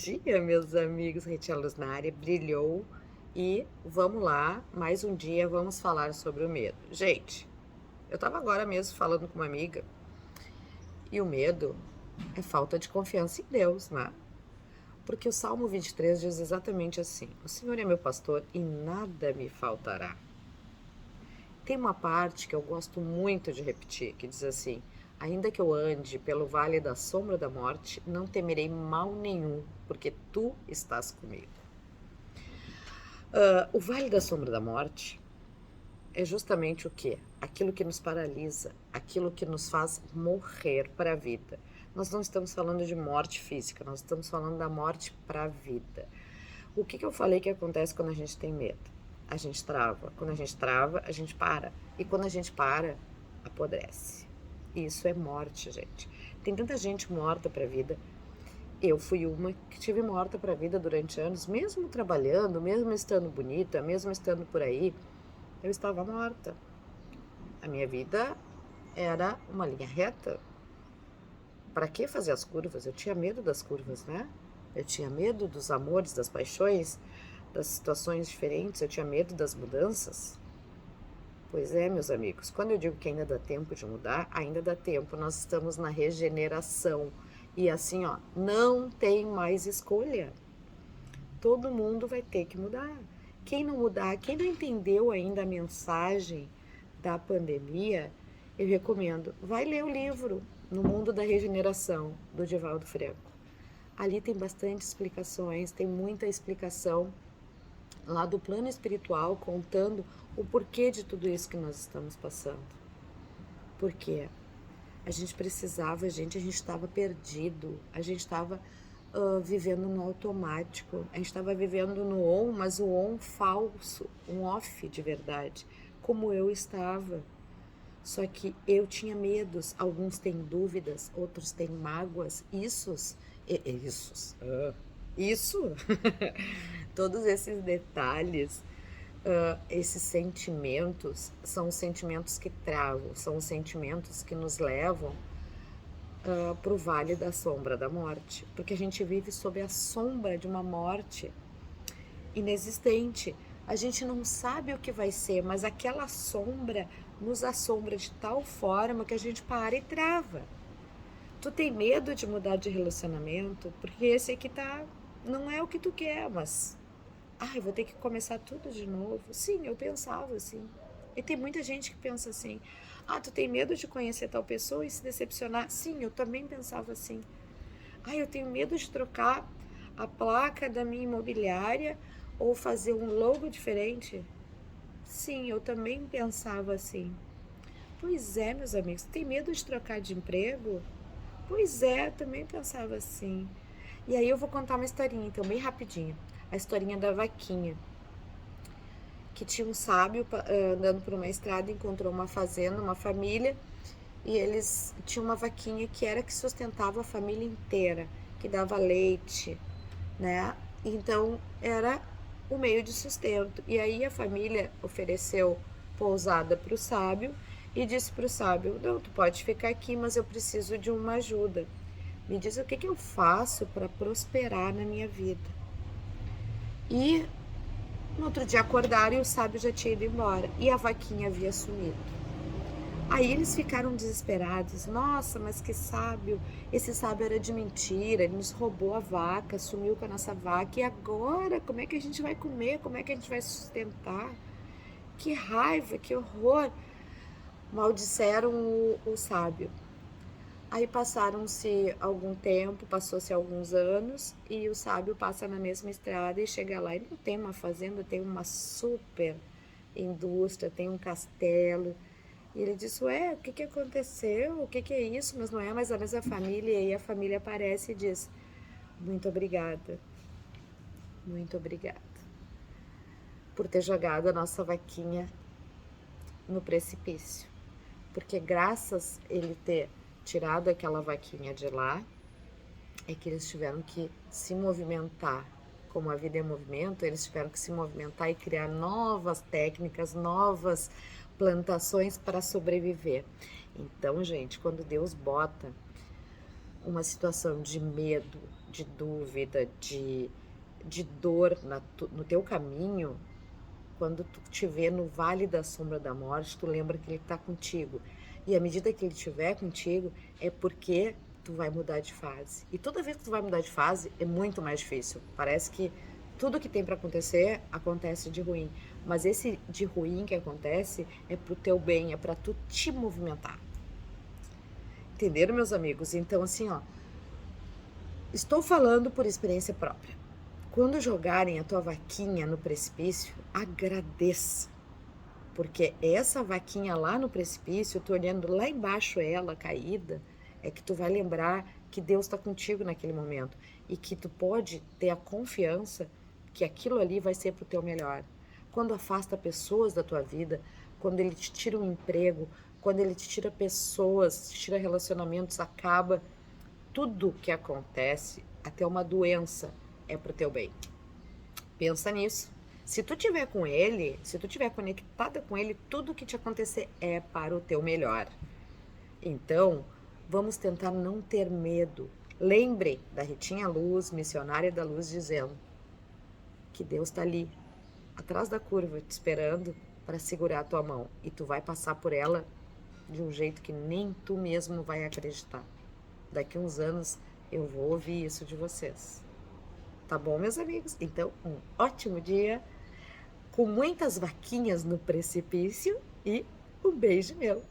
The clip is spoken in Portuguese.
dia, meus amigos. Rede Luz na área, brilhou. E vamos lá, mais um dia vamos falar sobre o medo. Gente, eu estava agora mesmo falando com uma amiga e o medo é falta de confiança em Deus, né? Porque o Salmo 23 diz exatamente assim: O Senhor é meu pastor e nada me faltará. Tem uma parte que eu gosto muito de repetir, que diz assim: Ainda que eu ande pelo vale da sombra da morte, não temerei mal nenhum, porque tu estás comigo. O vale da sombra da morte é justamente o quê? Aquilo que nos paralisa, aquilo que nos faz morrer para a vida. Nós não estamos falando de morte física, nós estamos falando da morte para a vida. O que eu falei que acontece quando a gente tem medo? A gente trava. Quando a gente trava, a gente para. E quando a gente para, apodrece. Isso é morte, gente. Tem tanta gente morta para a vida. Eu fui uma que tive morta para a vida durante anos, mesmo trabalhando, mesmo estando bonita, mesmo estando por aí, eu estava morta. A minha vida era uma linha reta. Para que fazer as curvas? Eu tinha medo das curvas, né? Eu tinha medo dos amores, das paixões, das situações diferentes, eu tinha medo das mudanças. Pois é, meus amigos, quando eu digo que ainda dá tempo de mudar, ainda dá tempo, nós estamos na regeneração. E assim, ó, não tem mais escolha. Todo mundo vai ter que mudar. Quem não mudar, quem não entendeu ainda a mensagem da pandemia, eu recomendo, vai ler o livro No Mundo da Regeneração, do Divaldo Franco. Ali tem bastante explicações, tem muita explicação lá do plano espiritual, contando o porquê de tudo isso que nós estamos passando. Porque a gente precisava, a gente estava perdido, a gente estava vivendo no automático, a gente estava vivendo no on, mas o on falso, um off de verdade, como eu estava. Só que eu tinha medos, alguns têm dúvidas, outros têm mágoas, isso, todos esses detalhes, esses sentimentos, são os sentimentos que travam, são os sentimentos que nos levam para o vale da sombra da morte, porque a gente vive sob a sombra de uma morte inexistente. A gente não sabe o que vai ser, mas aquela sombra nos assombra de tal forma que a gente para e trava. Tu tem medo de mudar de relacionamento? Porque esse aqui tá, não é o que tu quer, mas eu vou ter que começar tudo de novo. Sim, eu pensava assim. E tem muita gente que pensa assim: tu tem medo de conhecer tal pessoa e se decepcionar? Sim, eu também pensava assim. Eu tenho medo de trocar a placa da minha imobiliária ou fazer um logo diferente? Sim, eu também pensava assim. Pois é, meus amigos, tem medo de trocar de emprego? Pois é, eu também pensava assim. E aí eu vou contar uma historinha, então, bem rapidinho. A historinha da vaquinha. Que tinha um sábio andando por uma estrada, encontrou uma fazenda, uma família, e eles tinham uma vaquinha que era que sustentava a família inteira, que dava leite, né? Então era o meio de sustento. E aí a família ofereceu pousada para o sábio e disse para o sábio: Não, tu pode ficar aqui, mas eu preciso de uma ajuda. Me diz o que eu faço para prosperar na minha vida. E no outro dia acordaram e o sábio já tinha ido embora e a vaquinha havia sumido. Aí eles ficaram desesperados. Nossa, mas que sábio! Esse sábio era de mentira, ele nos roubou a vaca, sumiu com a nossa vaca. E agora, como é que a gente vai comer? Como é que a gente vai sustentar? Que raiva, que horror! Maldisseram o sábio. Aí passaram-se algum tempo, passou-se alguns anos e o sábio passa na mesma estrada e chega lá e não tem uma fazenda, tem uma super indústria, tem um castelo. E ele diz: Ué, o que aconteceu? O que é isso? Mas não é mais a mesma família. E aí a família aparece e diz: muito obrigada por ter jogado a nossa vaquinha no precipício. Porque graças a ele ter tirado aquela vaquinha de lá, é que eles tiveram que se movimentar. Como a vida é movimento, eles tiveram que se movimentar e criar novas técnicas, novas plantações para sobreviver. Então, gente, quando Deus bota uma situação de medo, de dúvida, de dor no teu caminho, quando tu te vê no vale da sombra da morte, tu lembra que ele está contigo. E à medida que ele estiver contigo, é porque tu vai mudar de fase. E toda vez que tu vai mudar de fase, é muito mais difícil. Parece que tudo que tem para acontecer, acontece de ruim. Mas esse de ruim que acontece é pro teu bem, é para tu te movimentar. Entenderam, meus amigos? Então, assim, ó, estou falando por experiência própria. Quando jogarem a tua vaquinha no precipício, agradeça. Porque essa vaquinha lá no precipício, tu olhando lá embaixo ela caída, é que tu vai lembrar que Deus está contigo naquele momento e que tu pode ter a confiança que aquilo ali vai ser pro teu melhor. Quando afasta pessoas da tua vida, quando ele te tira um emprego, quando ele te tira pessoas, te tira relacionamentos, acaba tudo que acontece, até uma doença, é pro teu bem. Pensa nisso. Se tu tiver com ele, se tu tiver conectada com ele, tudo que te acontecer é para o teu melhor. Então, vamos tentar não ter medo. Lembre da Ritinha Luz, missionária da luz, dizendo que Deus está ali, atrás da curva, te esperando para segurar a tua mão. E tu vai passar por ela de um jeito que nem tu mesmo vai acreditar. Daqui uns anos eu vou ouvir isso de vocês. Tá bom, meus amigos? Então, um ótimo dia, com muitas vaquinhas no precipício e um beijo meu.